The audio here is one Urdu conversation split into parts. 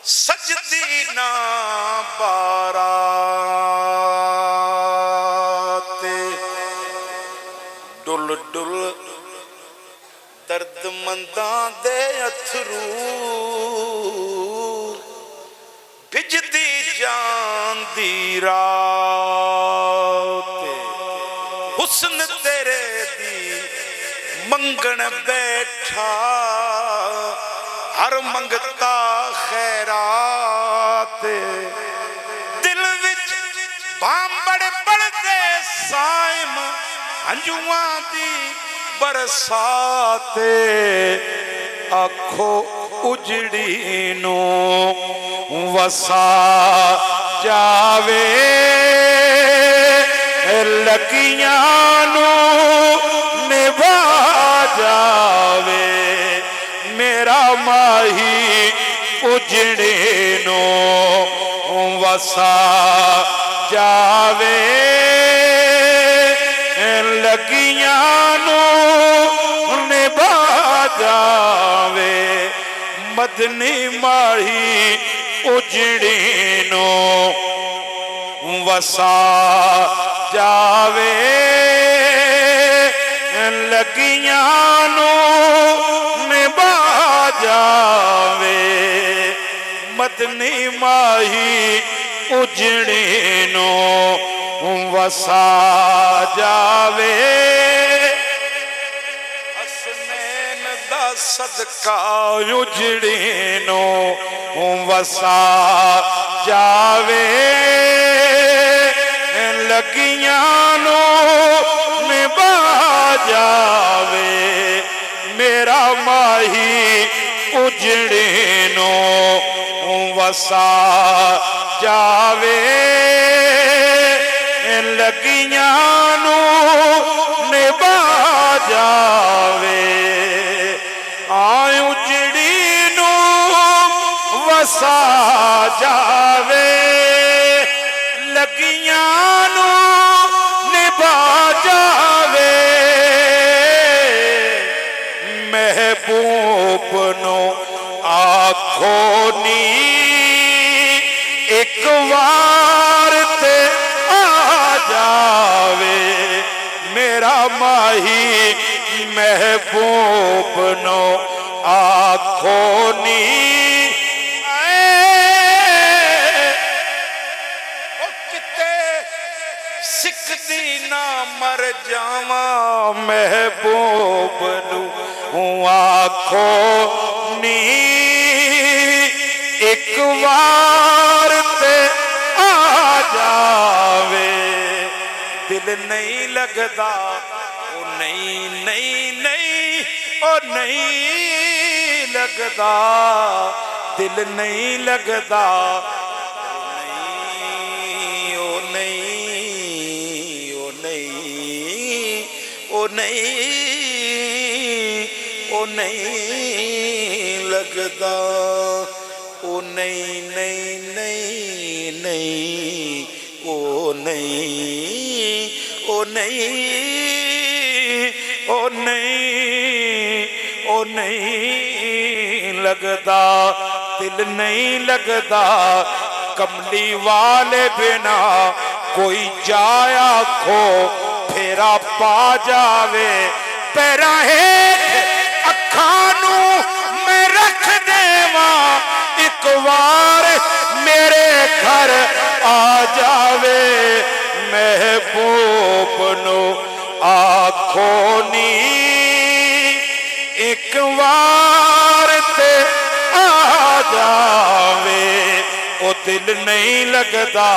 سجدی نا بارات ڈل ڈل درد منداں دے اتھرو بھجدی جان دی رات حسن تیرے دی منگن بیٹھا ہر منگتا خیرات دل وچ بامبڑ بڑھتے سائم ہنجوان دی برسات آکھو اجڑی نو وسا جاوے لکیاں نو نبھا جاوے میرا ماہی اجڑے نو وسا جاوے لگیاں نو نبھا جاوے مدنی ماہی اجڑے نو وسا جاوے لگیاں نو نبھا جاوے مدنی ماہی اجڑے نو وسا جاوے حسنین دا صدقہ اجڑے نو وسا جاوے لگیاں نو نبھا جاوے میرا ماہی اجڑے نو وسا جاوے لگیاں نو نبھا جاوے اجڑی نو وسا جاوے لگیاں نو نبھا جاوے محبوب نو آکھو نی ایک وار تے آ جاوے میرا ماہی محبوب نو آکھو نی سکھدی نہ مر جاواں محبوب نو آکھو نی ایک وار تے آ جاوے دل نہیں لگدا او نہیں او نہیں لگدا دل نہیں لگدا او نہیں لگدا او نہیں او نہیں او نہیں لگدا دل نہیں لگدا کملی والے بنا کوئی جایا کھو پھیرا پا جاوے پیرا ہیٹھ اکھانو میں رکھ دیواں ایک وار میرے گھر آ جاوے محبوب نو آکھو نی ایک وار تے آ جاوے او دل نہیں لگدا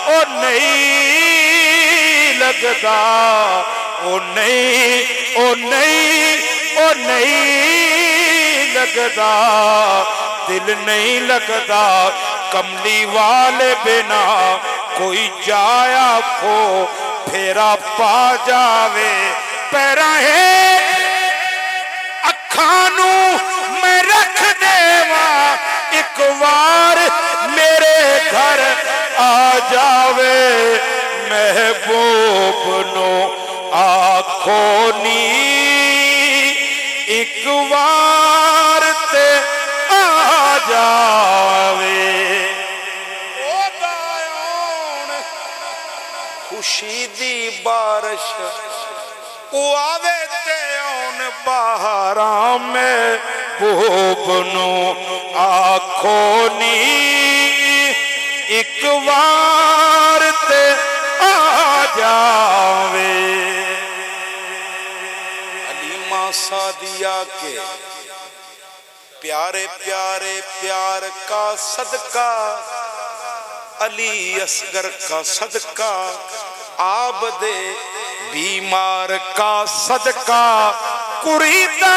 او نہیں لگدا او نہیں لگدا دل نہیں لگدا کملی والے بنا کوئی جایا کھو پھیرا پا جاوے پیرا ہے اکھانو میں رکھ دیوا ایک وار میرے گھر آ جاوے محبوب نو آنکھوں نی ایک وار تے آ جاوے او دایون خوشی دی بارش او آوے تے اون بہاراں میں محبوب نو آنکھوں نی ایک وار تے آ جاوے علیمہ سعدیہ کے پیارے پیارے پیار کا صدقہ علی اصغر کا صدقہ عابد بیمار کا صدقہ قریدہ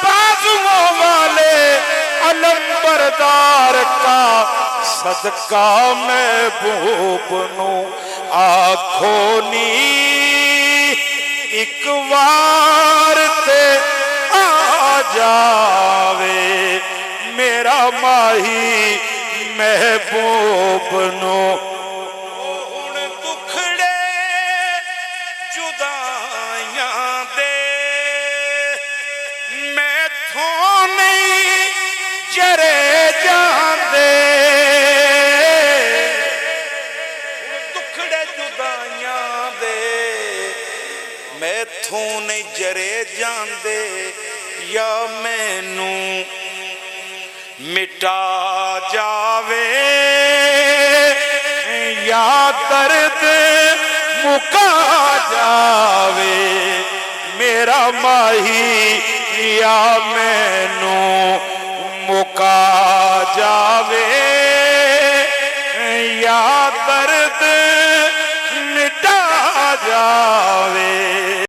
بازووں والے علم بردار کا صدقہ محبوب نو آنکھوں نی ایک وار تے آ جاوے میرا ماہی محبوب نو ہن دکھڑے جدائیاں دے میں تھوں نہیں جرے جاندے دکھڑے جدائیاں دے میں تھوں نہیں جرے جاندے یا مینوں مٹا جاوے یا درد مکا جاوے میرا ماہی یا مینوں مکا جاوے یا درد مٹا جاوے